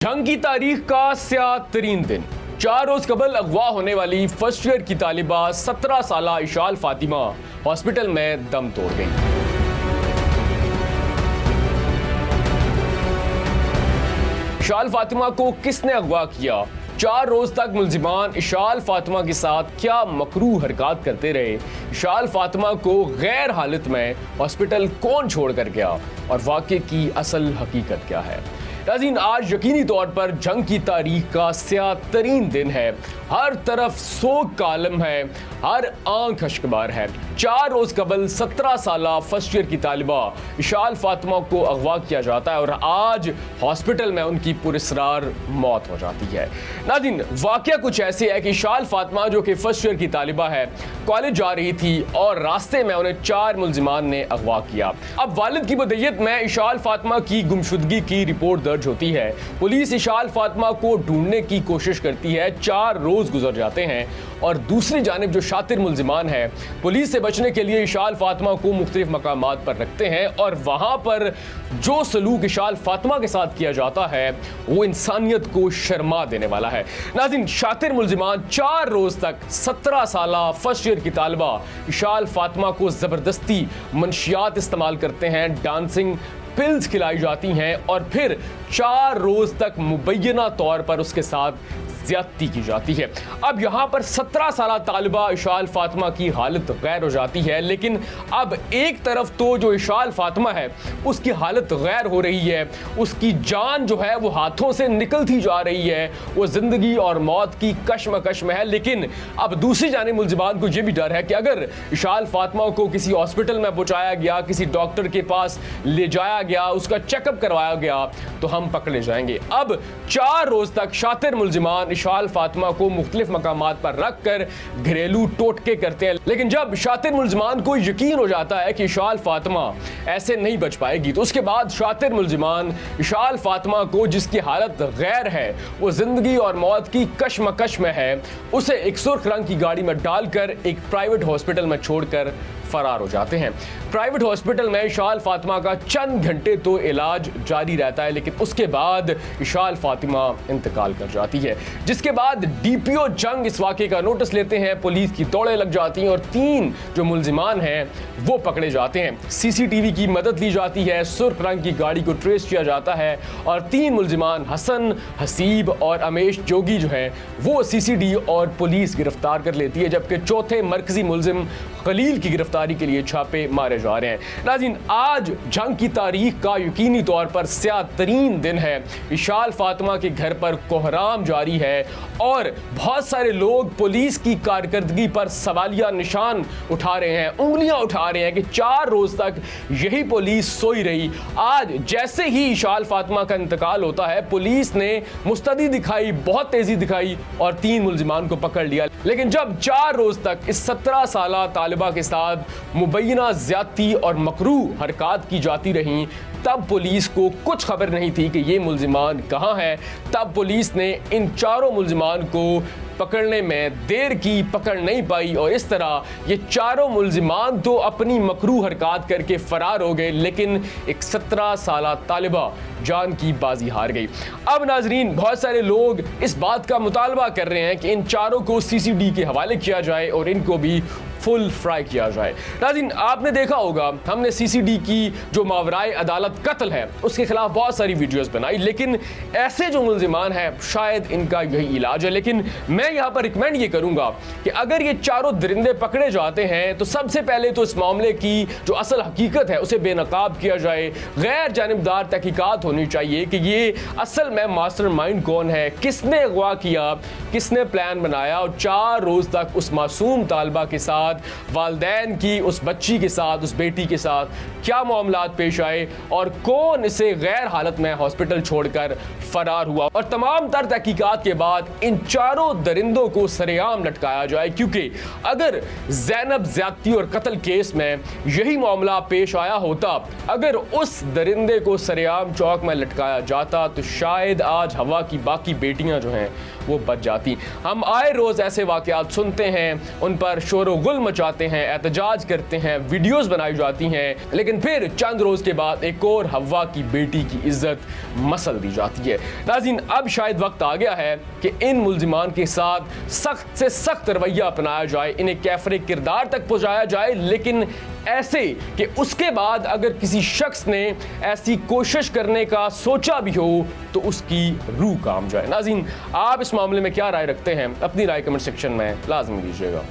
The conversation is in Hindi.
जंग की तारीख का स्याह तरीन दिन। 4 रोज कबल अगवा होने वाली फर्स्ट ईयर की तालिबा 17 साला इशाल फातिमा हॉस्पिटल में दम तोड़ गई। इशाल फातिमा को किसने अगवा किया? 4 रोज तक मुल्जिमान इशाल फातिमा के साथ क्या मकरू हरकत करते रहे? इशाल फातिमा को गैर हालत में हॉस्पिटल कौन छोड़ कर गया और वाक़े की असल हकीकत क्या है? नाज़रीन, आज यकीनी तौर पर जंग की तारीख का स्याह तरीन दिन है। हर तरफ सोग का आलम है, हर आंख अश्कबार है। 4 रोज कबल 17 साला फर्स्ट ईयर की तालिबा इशाल फातिमा को अगवा किया जाता है और आज हॉस्पिटल में उनकी पुरस्रार मौत हो जाती है। नाज़रीन, वाक़या कुछ ऐसे है कि इशाल फातिमा जो कि फर्स्ट ईयर की तालिबा है, कॉलेज जा रही थी और रास्ते में उन्हें 4 मुल्जिमान ने अगवा किया। अब वालिद की बदयत में इशाल फातिमा की गुमशुदगी की रिपोर्ट दर्ज होती है। पुलिस इशाल फातिमा को ढूंढने की कोशिश करती है। 4 रोज गुजर जाते हैं और दूसरी जानिब जो शातिर मुल्जिमान है पुलिस से बचने के लिए इशाल फातिमा को मुख्तलिफ मकामात पर रखते हैं और वहां पर जो सलूक इशाल फातिमा के साथ किया जाता है वो इंसानियत को शर्मा देने वाला है। नाज़रीन, शातिर मुल्जिमान 4 रोज तक 17 साला फर्स्ट ईयर की तालिबा इशाल फातिमा को जबरदस्ती मंशियात इस्तेमाल करते हैं, डांसिंग पिल्स खिलाई जाती हैं और फिर 4 रोज तक मुबैना तौर पर उसके साथ ज्यादती की जाती है। अब यहां पर 17 साला तालिबा इशाल फातिमा की हालत गैर हो जाती है, लेकिन अब एक तरफ तो जो इशाल फातिमा है उसकी हालत गैर हो रही है, उसकी जान जो है वो हाथों से निकलती जा रही है, वो जिंदगी और मौत की कश्मकश में है। लेकिन अब दूसरी जानिब मुल्जिमान को यह भी डर है कि अगर इशाल फातिमा को किसी हॉस्पिटल में पहुंचाया गया, किसी डॉक्टर के पास ले जाया गया, उसका चेकअप करवाया गया तो हम पकड़े जाएंगे। अब 4 रोज तक शातिर मुल्जिमान इशाल फातिमा को मुख्तलिफ मकामात पर रख कर घरेलू टोटके करते हैं, लेकिन जब शातिर मुल्जिमान को यकीन हो जाता है कि इशाल फातिमा ऐसे नहीं बच पाएगी तो उसके बाद शातिर मुल्जिमान इशाल फातिमा को, जिसकी हालत गैर है, वो जिंदगी और मौत की कश्मकश में है, उसे एक सुर्ख रंग की गाड़ी में डालकर एक प्राइवेट हॉस्पिटल में छोड़कर फरार हो जाते हैं। प्राइवेट हॉस्पिटल में इशाल फातिमा का चंद घंटे तो इलाज जारी रहता है, लेकिन उसके बाद इशाल फातिमा इंतकाल कर जाती है, जिसके बाद डीपीओ जंग इस वाक़े का नोटिस लेते हैं। पुलिस की दौड़ें लग जाती हैं और 3 जो मुल्जिमान हैं वो पकड़े जाते हैं। सीसीटीवी की मदद ली जाती है, सुर्ख रंग की गाड़ी को ट्रेस किया जाता है और 3 मुल्जिमान हसन, हसीब और अमेश जोगी जो हैं वो सीसीडी और पुलिस गिरफ्तार कर लेती है, जबकि चौथे मरकजी मुल्जिम खलील की गिरफ्तारी के लिए छापे मारे जा रहे हैं। नाज़रीन, आज जंग की तारीख का यकीनी तौर पर स्याह तरीन दिन है। इशाल फातिमा के घर पर कोहराम जारी है और बहुत सारे लोग पुलिस की कारकर्दगी पर सवालिया निशान उठा रहे हैं, उंगलियां उठा रहे हैं कि 4 रोज तक यही पुलिस सोई रही। आज जैसे ही इशाल फातिमा का इंतकाल होता है, पुलिस ने मुस्तैदी दिखाई, बहुत तेजी दिखाई और 3 मुल्जिमान को पकड़ लिया, लेकिन जब 4 रोज तक इस 17 साला तालिबा के साथ मुबैना ज्यादती और मकरू हरकत की जाती रहीं, तब पुलिस को कुछ खबर नहीं थी कि ये मुल्जिमान कहाँ हैं। तब पुलिस ने इन 4 मुल्जिमान को पकड़ने में देर की, पकड़ नहीं पाई और इस तरह ये 4 मुल्जिमान तो अपनी मकरू हरकत करके फरार हो गए, लेकिन एक 17 साला तालिबा जान की बाजी हार गई। अब नाजरीन, बहुत सारे लोग इस बात का मुतालबा कर रहे हैं कि इन 4 को सीसीडी के हवाले किया जाए और इनको भी फुल फ्राई किया जाए। नाज़रीन, आपने देखा होगा हमने सीसीडी की जो मावराए अदालत कत्ल है उसके खिलाफ बहुत सारी वीडियोस बनाई, लेकिन ऐसे जो मुल्जिमान हैं शायद इनका यही इलाज है। लेकिन मैं यहाँ पर रिकमेंड ये करूँगा कि अगर ये 4 दरिंदे पकड़े जाते हैं तो सबसे पहले तो इस मामले की जो असल हकीकत है उसे बेनकाब किया जाए, गैर जानिबदार तहकीकात होनी चाहिए कि ये असल में मास्टरमाइंड कौन है, किसने अगवा किया, किसने प्लान बनाया और 4 रोज तक उस मासूम तालिबा के साथ, वालिदैन की उस बच्ची के साथ, उस बेटी के साथ क्या मामलात पेश आए और कौन इसे गैर हालत में हॉस्पिटल छोड़कर फरार हुआ। और तमाम तर तहकीकात के बाद इन 4 दरिंदों को सरेआम लटकाया जाए, क्योंकि अगर ज़ैनब ज्यादती और कत्ल केस में यही मामला पेश आया होता, अगर उस दरिंदे को सरेआम चौक में लटकाया जाता तो शायद आज हवा की बाकी बेटियां जो हैं वो बच जाती। हम आए रोज़ ऐसे वाक़यात सुनते हैं, उन पर शोर गुल मचाते हैं, एहतजाज करते हैं, वीडियोस बनाई जाती हैं, लेकिन फिर चंद रोज़ के बाद एक और हवा की बेटी की इज्जत मसल दी जाती है। नाज़रीन, अब शायद वक्त आ गया है कि इन मुल्जिमान के साथ सख्त से सख्त रवैया अपनाया जाए, इन्हें कैफरे किरदार तक पहुँचाया जाए, लेकिन ऐसे कि उसके बाद अगर किसी शख्स ने ऐसी कोशिश करने का सोचा भी हो तो उसकी रूह काम जाए। नाज़रीन, आप इस मामले में क्या राय रखते हैं? अपनी राय कमेंट सेक्शन में लाजमी दीजिएगा।